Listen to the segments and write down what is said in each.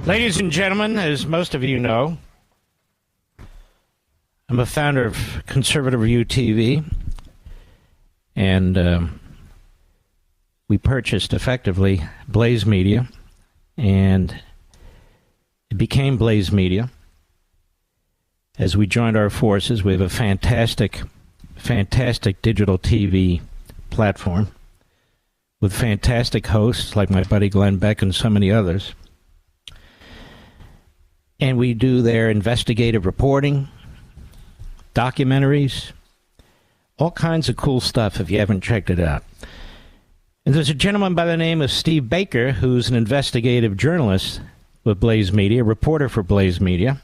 Ladies and gentlemen, as most of you know, I'm a founder of Conservative Review TV, and we purchased, effectively, Blaze Media, and it became Blaze Media. As we joined our forces, we have a fantastic digital TV platform with fantastic hosts like my buddy Glenn Beck and so many others. And we do their investigative reporting, documentaries, all kinds of cool stuff if you haven't checked it out. And there's a gentleman by the name of Steve Baker, who's an investigative journalist with Blaze Media, a reporter for Blaze Media.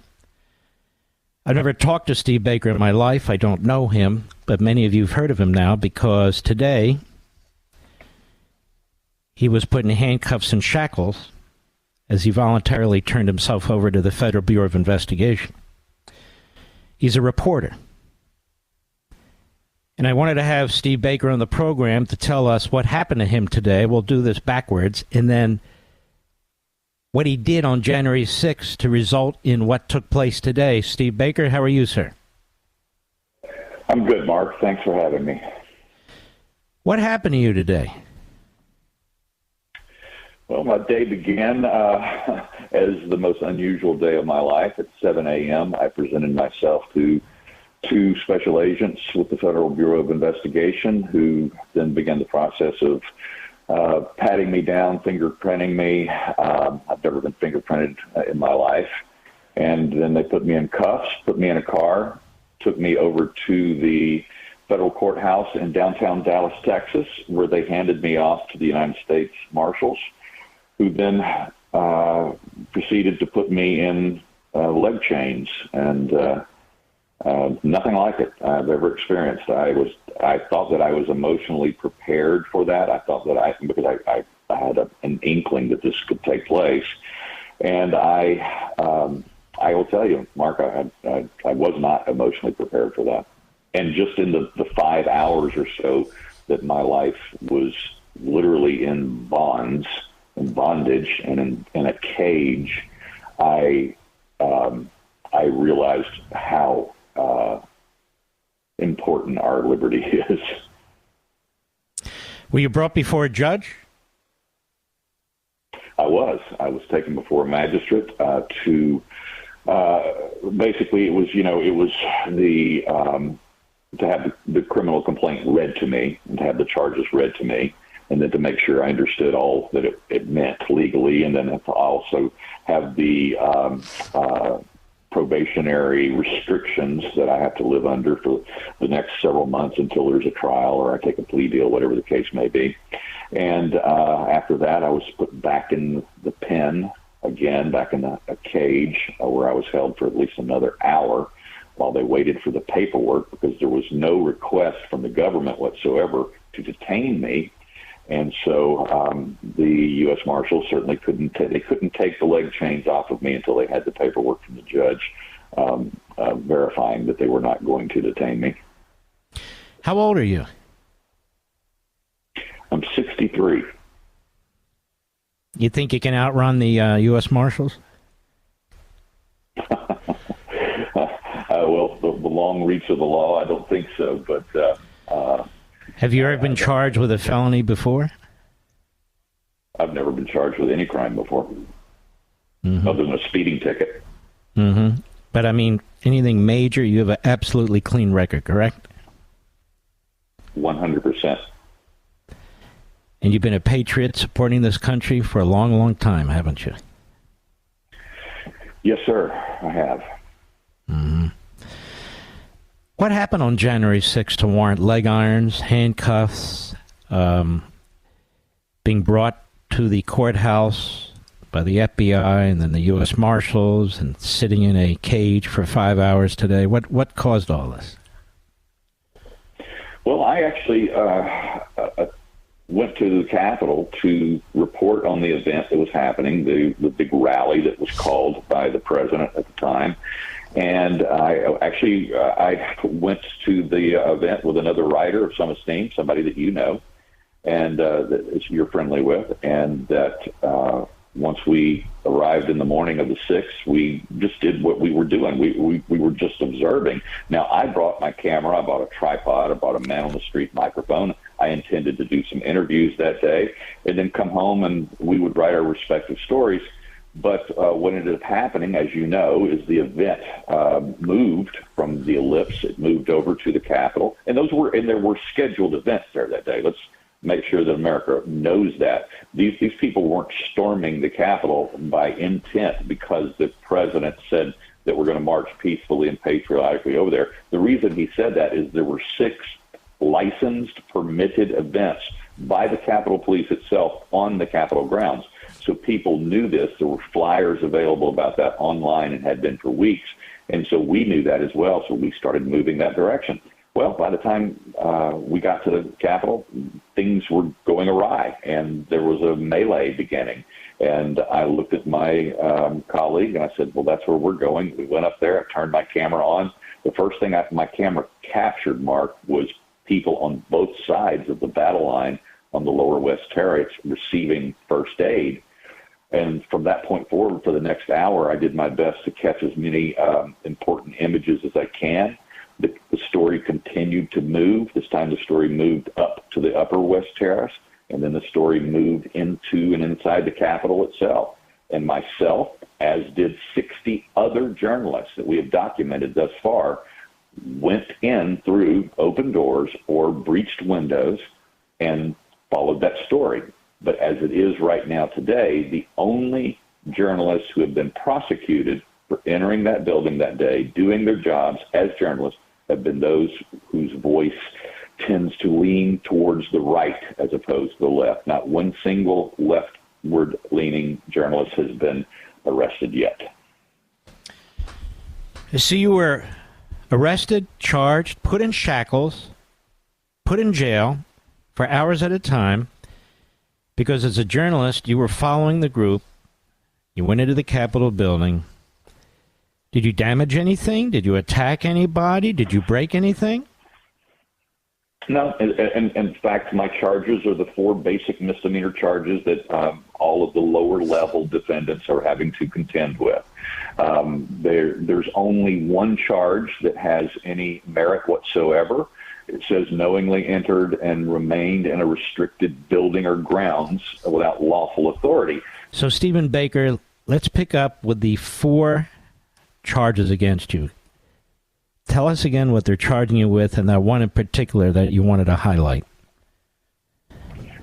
I've never talked to Steve Baker in my life. I don't know him, but many of you have heard of him now because today he was put in handcuffs and shackles as he voluntarily turned himself over to the Federal Bureau of Investigation. He's a reporter. And I wanted to have Steve Baker on the program to tell us what happened to him today. We'll do this backwards. And then what he did on January 6th to result in what took place today. Steve Baker, how are you, sir? I'm good, Mark. Thanks for having me. What happened to you today? Well, my day began as the most unusual day of my life. At 7 a.m., I presented myself to two special agents with the Federal Bureau of Investigation, who then began the process of patting me down, fingerprinting me. I've never been fingerprinted in my life. And then they put me in cuffs, put me in a car, took me over to the federal courthouse in downtown Dallas, Texas, where they handed me off to the United States Marshals, who then proceeded to put me in leg chains, and nothing like it I've ever experienced. I thought that I was emotionally prepared for that. I thought that because I had an inkling that this could take place, and I will tell you, Mark, I was not emotionally prepared for that. And just in the 5 hours or so that my life was literally in bondage and in a cage, I realized how important our liberty is. Were you brought before a judge? I was taken before a magistrate to basically it was the to have the criminal complaint read to me and to have the charges read to me, and then to make sure I understood all that it meant legally, and then to also have the probationary restrictions that I have to live under for the next several months until there's a trial or I take a plea deal, whatever the case may be. And after that, I was put back in the pen again, back in a cage where I was held for at least another hour while they waited for the paperwork, because there was no request from the government whatsoever to detain me. And so the U.S. Marshals certainly couldn't take the leg chains off of me until they had the paperwork from the judge verifying that they were not going to detain me. How old are you? I'm 63. You think you can outrun the U.S. Marshals? Well, the long reach of the law, I don't think so, but... Have you ever been charged with a felony before? I've never been charged with any crime before, other than a speeding ticket. Mm-hmm. But, I mean, anything major, you have an absolutely clean record, correct? 100%. And you've been a patriot supporting this country for a long, long time, haven't you? Yes, sir, I have. Mm-hmm. What happened on January 6th to warrant leg irons, handcuffs, being brought to the courthouse by the FBI and then the U.S. Marshals and sitting in a cage for 5 hours today? What caused all this? Well, I actually went to the Capitol to report on the event that was happening, the big rally that was called by the president at the time. And I went to the event with another writer of some esteem, somebody that you know, and that you're friendly with, and that once we arrived arrived in the morning of the 6th, we just did what we were doing. We were just observing. Now, I brought my camera. I bought a tripod. I bought a man-on-the-street microphone. I intended to do some interviews that day and then come home and we would write our respective stories. But what ended up happening, as you know, is the event moved from the Ellipse. It moved over to the Capitol. And there were scheduled events there that day. Let's make sure that America knows that. These people weren't storming the Capitol by intent because the president said that we're going to march peacefully and patriotically over there. The reason he said that is there were 6 licensed, permitted events by the Capitol Police itself on the Capitol grounds. So people knew this. There were flyers available about that online and had been for weeks. And so we knew that as well. So we started moving that direction. Well, by the time we got to the Capitol, things were going awry, and there was a melee beginning. And I looked at my colleague, and I said, well, that's where we're going. We went up there. I turned my camera on. The first thing my camera captured, Mark, was people on both sides of the battle line on the lower West Terrace receiving first aid. And from that point forward, for the next hour, I did my best to catch as many important images as I can. The story continued to move. This time the story moved up to the upper West Terrace, and then the story moved into and inside the Capitol itself. And myself, as did 60 other journalists that we have documented thus far, went in through open doors or breached windows and followed that story. But as it is right now today, the only journalists who have been prosecuted for entering that building that day, doing their jobs as journalists, have been those whose voice tends to lean towards the right as opposed to the left. Not one single leftward-leaning journalist has been arrested yet. So you were arrested, charged, put in shackles, put in jail for hours at a time because as a journalist you were following the group. You went into the Capitol building. Did you damage anything? Did you attack anybody? Did you break anything? No. In fact, my charges are the 4 basic misdemeanor charges that all of the lower-level defendants are having to contend with. There's only one charge that has any merit whatsoever. It says knowingly entered and remained in a restricted building or grounds without lawful authority. So, Stephen Baker, let's pick up with the 4 charges against you. Tell us again what they're charging you with, and that one in particular that you wanted to highlight.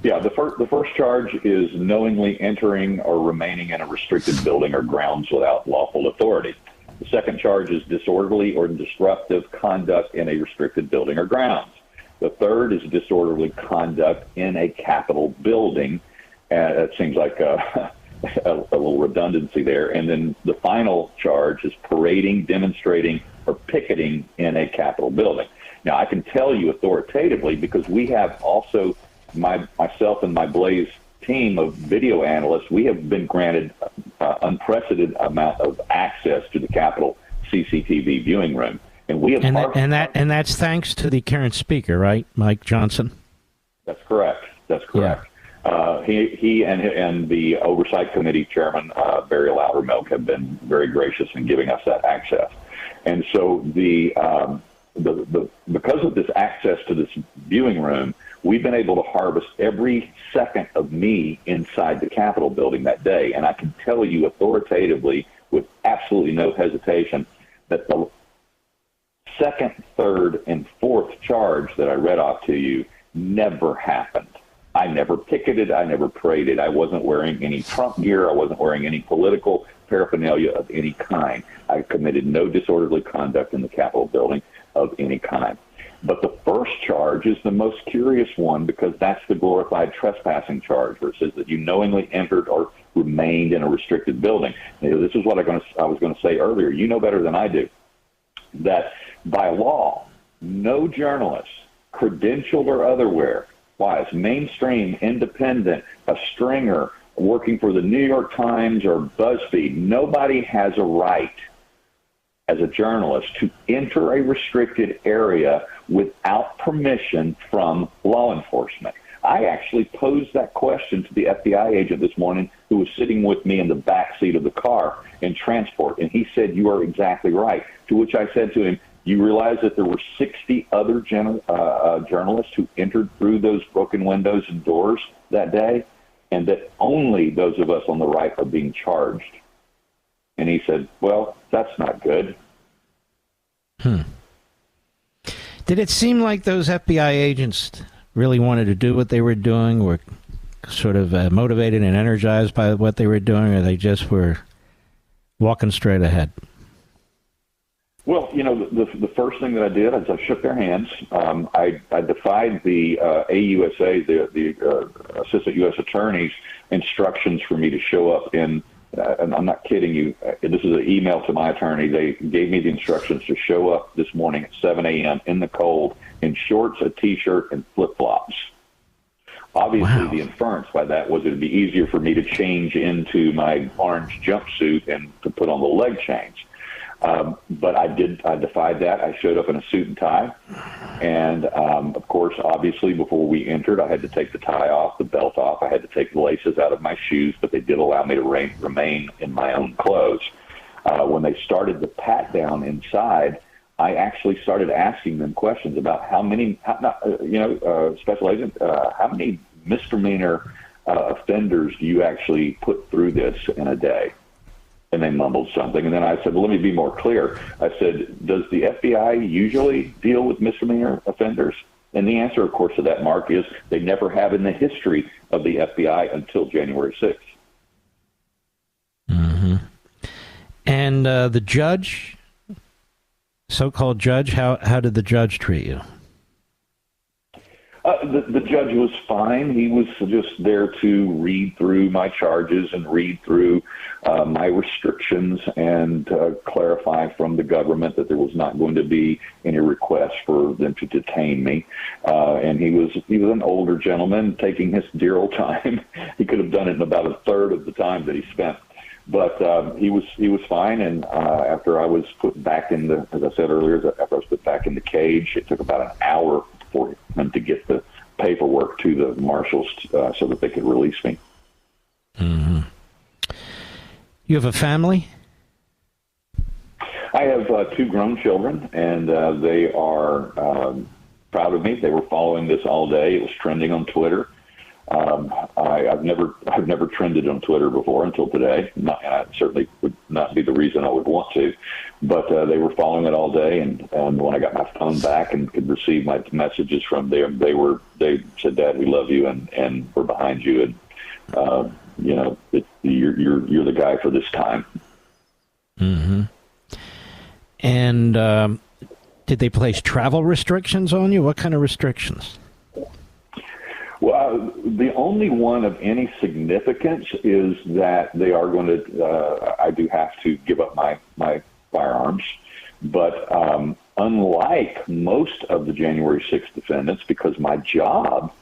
Yeah, the first charge is knowingly entering or remaining in a restricted building or grounds without lawful authority. The second charge is disorderly or disruptive conduct in a restricted building or grounds. The third is disorderly conduct in a Capitol building. It seems like a little redundancy there. And then the final charge is parading, demonstrating, or picketing in a Capitol building. Now, I can tell you authoritatively because we have also, myself and my Blaze team of video analysts, we have been granted unprecedented amount of access to the Capitol CCTV viewing room. And we have and that's thanks to the current speaker, right, Mike Johnson? That's correct. That's correct. Yeah. He and the Oversight Committee Chairman, Barry Loudermilk, have been very gracious in giving us that access. And so because of this access to this viewing room, we've been able to harvest every second of me inside the Capitol building that day. And I can tell you authoritatively, with absolutely no hesitation, that the second, third, and fourth charge that I read off to you never happened. I never picketed. I never paraded. I wasn't wearing any Trump gear. I wasn't wearing any political paraphernalia of any kind. I committed no disorderly conduct in the Capitol building of any kind. But the first charge is the most curious one because that's the glorified trespassing charge, where it says that you knowingly entered or remained in a restricted building. Now, this is what I was going to say earlier. You know better than I do that by law, no journalist, credentialed or otherwise, mainstream, independent, a stringer, working for the New York Times or BuzzFeed, nobody has a right as a journalist to enter a restricted area without permission from law enforcement. I actually posed that question to the FBI agent this morning who was sitting with me in the back seat of the car in transport. And he said, "You are exactly right." To which I said to him, "You realize that there were 60 other journalists who entered through those broken windows and doors that day, and that only those of us on the right are being charged?" And he said, "Well, that's not good." Did it seem like those FBI agents really wanted to do what they were doing, were sort of motivated and energized by what they were doing, or they just were walking straight ahead? Well, the first thing that I did is I shook their hands. I defied the AUSA, the Assistant U.S. Attorney's instructions for me to show up in, and I'm not kidding you, this is an email to my attorney. They gave me the instructions to show up this morning at 7 a.m. in the cold in shorts, a T-shirt, and flip-flops. Obviously, Wow. The inference by that was it would be easier for me to change into my orange jumpsuit and to put on the leg chains. But I defied that. I showed up in a suit and tie. And, of course, obviously, before we entered, I had to take the tie off, the belt off. I had to take the laces out of my shoes, but they did allow me to remain in my own clothes. When they started the pat down inside, I actually started asking them questions about how many misdemeanor offenders do you actually put through this in a day? And they mumbled something. And then I said, well, let me be more clear. I said, does the FBI usually deal with misdemeanor offenders? And the answer, of course, to that, Mark, is they never have in the history of the FBI until January 6th. Mm-hmm. And the judge, so-called judge, how did the judge treat you? The judge was fine. He was just there to read through my charges and read through my restrictions and clarify from the government that there was not going to be any request for them to detain me. And he was an older gentleman taking his dear old time. He could have done it in about a third of the time that he spent. But he was fine, and after I was put back in the, as I said earlier, after I was put back in the cage, it took about an hour for him to get the paperwork to the marshals so that they could release me. Mm-hmm. You have a family? I have two grown children, and they are proud of me. They were following this all day. It was trending on Twitter. I've never trended on Twitter before until today. I certainly would not be the reason I would want to, but they were following it all day. And when I got my phone back and could receive my messages from them, they said, "Dad, we love you, and we're behind you, and you're the guy for this time." Mm-hmm. And did they place travel restrictions on you? What kind of restrictions? Well, the only one of any significance is that they are going to, I do have to give up my firearms. But unlike most of the January 6th defendants, because my job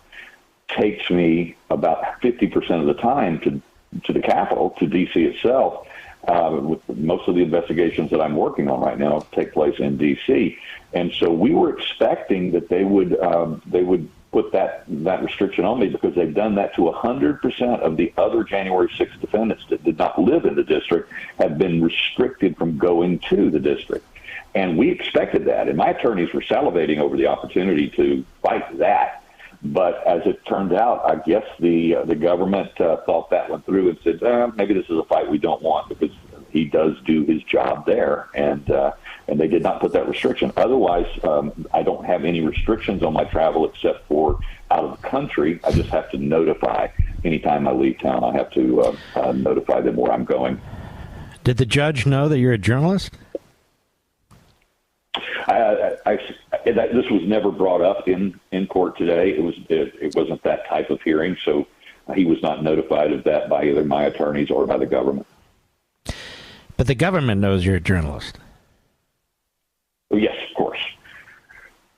takes me about 50% of the time to the Capitol, to D.C. itself, with most of the investigations that I'm working on right now take place in D.C. And so we were expecting that they would put that restriction on me, because they've done that to 100% of the other January 6th defendants that did not live in the district, have been restricted from going to the district. And we expected that, and my attorneys were salivating over the opportunity to fight that. But as it turned out, I guess the government thought that went through and said, maybe this is a fight we don't want, because he does do his job there. And they did not put that restriction. Otherwise, I don't have any restrictions on my travel except for out of the country. I just have to notify anytime I leave town. I have to notify them where I'm going. Did the judge know that you're a journalist? This was never brought up in court today. It wasn't that type of hearing, so he was not notified of that by either my attorneys or by the government. But the government knows you're a journalist. Yes, of course.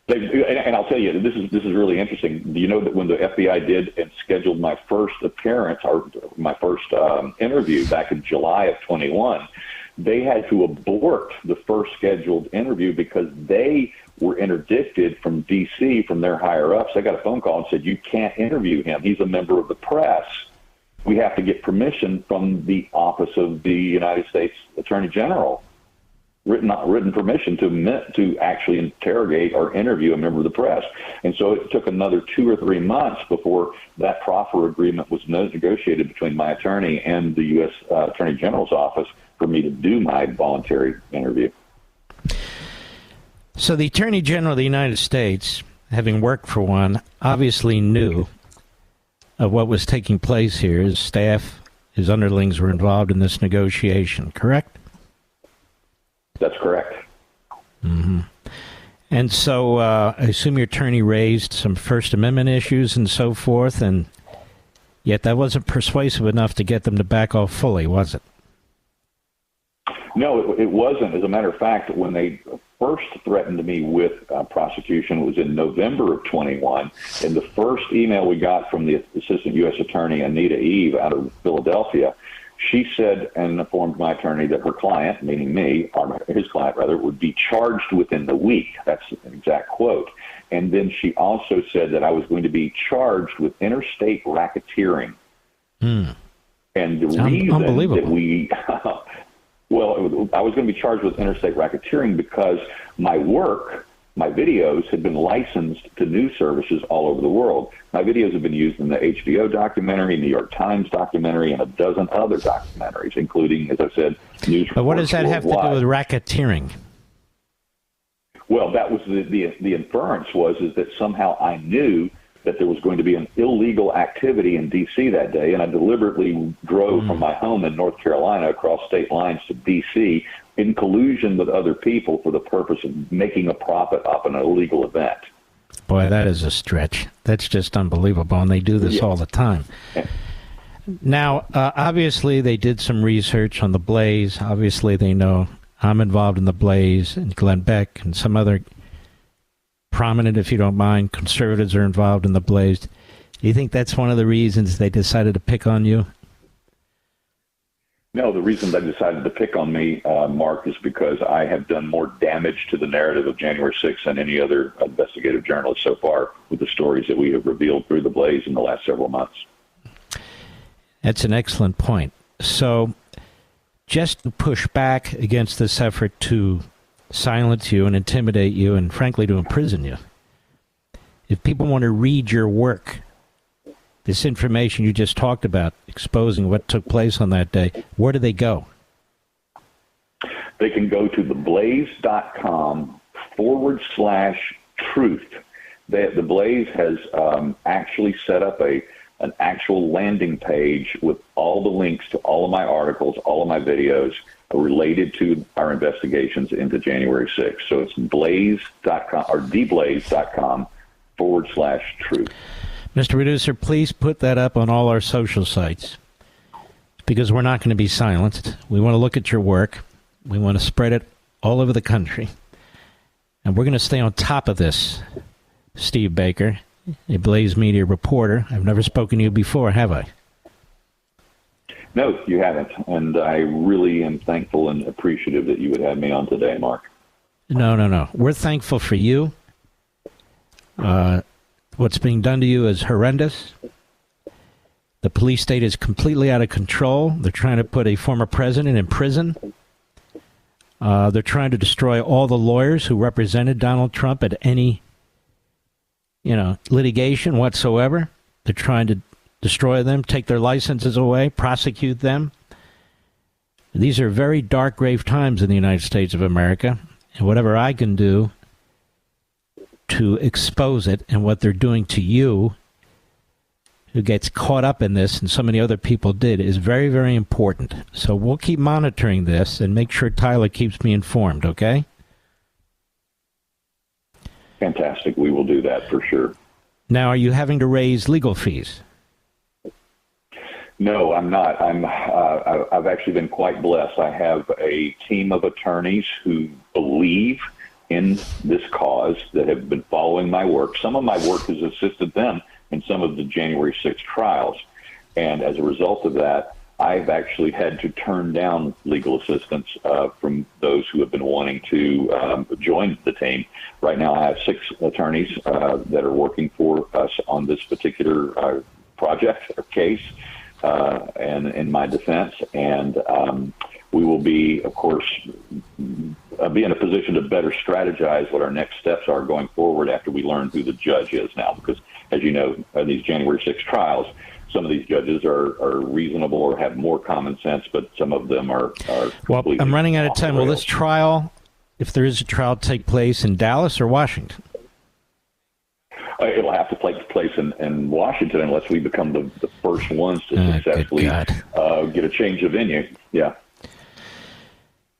And I'll tell you, this is really interesting. Do you know that when the FBI did and scheduled my first appearance, or my first interview back in July of 21, they had to abort the first scheduled interview because they were interdicted from D.C., from their higher-ups. They got a phone call and said, "You can't interview him. He's a member of the press." we have to get permission from the Office of the United States Attorney General, written permission to actually interrogate or interview a member of the press. And so it took another 2 or 3 months before that proffer agreement was negotiated between my attorney and the U.S. Attorney General's office for me to do my voluntary interview. So the Attorney General of the United States, having worked for one, obviously knew of what was taking place here. His staff, his underlings were involved in this negotiation, correct? That's correct. Mm-hmm. And so I assume your attorney raised some First Amendment issues and so forth, and yet that wasn't persuasive enough to get them to back off fully, was it? No, it wasn't. As a matter of fact, when they first threatened me with prosecution, it was in November of 21, and the first email we got from the Assistant U.S. Attorney, Anita Eve, out of Philadelphia, she said and informed my attorney that her client, meaning me, or his client rather, would be charged within the week. That's an exact quote. And then she also said that I was going to be charged with interstate racketeering. And the reason that we... Well, I was going to be charged with interstate racketeering because my work, my videos, had been licensed to news services all over the world. My videos have been used in the HBO documentary, New York Times documentary, and a dozen other documentaries, including, as I said, news reports. But what does that have to do with racketeering? Well, that was the inference is that somehow I knew that there was going to be an illegal activity in D.C. that day, and I deliberately drove from my home in North Carolina across state lines to D.C. in collusion with other people for the purpose of making a profit off an illegal event. Boy, that is a stretch. That's just unbelievable, and they do this all the time. Now, obviously, they did some research on the Blaze. Obviously, they know I'm involved in the Blaze, and Glenn Beck and some other prominent, if you don't mind, conservatives are involved in the Blaze. Do you think that's one of the reasons they decided to pick on you? No, the reason they decided to pick on me, Mark, is because I have done more damage to the narrative of January 6th than any other investigative journalist so far with the stories that we have revealed through the Blaze in the last several months. That's an excellent point. So just to push back against this effort to silence you and intimidate you and, frankly, to imprison you, if people want to read your work, this information you just talked about, exposing what took place on that day, where do they go? They can go to theblaze.com/truth. The Blaze has actually set up an actual landing page with all the links to all of my articles, all of my videos related to our investigations into January 6th. So it's blaze.com or theblaze.com/truth. Mr. Producer, please put that up on all our social sites, because we're not going to be silenced. We want to look at your work. We want to spread it all over the country. And we're going to stay on top of this. Steve Baker, a Blaze Media reporter. I've never spoken to you before, have I? No, you haven't. And I really am thankful and appreciative that you would have me on today, Mark. No. We're thankful for you. What's being done to you is horrendous. The police state is completely out of control. They're trying to put a former president in prison. They're trying to destroy all the lawyers who represented Donald Trump at any, litigation whatsoever. They're trying to destroy them, take their licenses away, prosecute them. These are very dark, grave times in the United States of America. And whatever I can do to expose it and what they're doing to you, who gets caught up in this, and so many other people did, is very, very important. So we'll keep monitoring this and make sure Tyler keeps me informed, okay? Fantastic. We will do that for sure. Now, are you having to raise legal fees? No, I'm not. I've actually been quite blessed. I have a team of attorneys who believe in this cause, that have been following my work. Some of my work has assisted them in some of the January 6th trials. And as a result of that, I've actually had to turn down legal assistance from those who have been wanting to join the team. Right now, I have 6 attorneys that are working for us on this particular project or case. and in my defense. And we will be, of course, be in a position to better strategize what our next steps are going forward after we learn who the judge is now. Because, as you know, in these January 6 trials, some of these judges are reasonable or have more common sense, but some of them are well, I'm running out of time. Will this trial, if there is a trial, take place in Dallas or Washington? It'll have to take place in Washington unless we become the first ones to successfully get a change of venue. Yeah.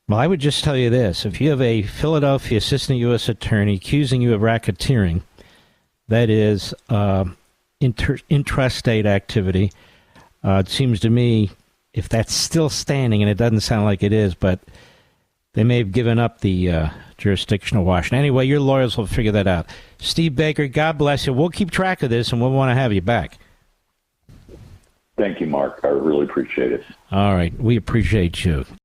Well, I would just tell you this. If you have a Philadelphia assistant U.S. attorney accusing you of racketeering, that is intrastate activity, it seems to me, if that's still standing, and it doesn't sound like it is, but they may have given up the jurisdiction of Washington. Anyway, your lawyers will figure that out. Steve Baker, God bless you. We'll keep track of this, and we'll want to have you back. Thank you, Mark. I really appreciate it. All right. We appreciate you.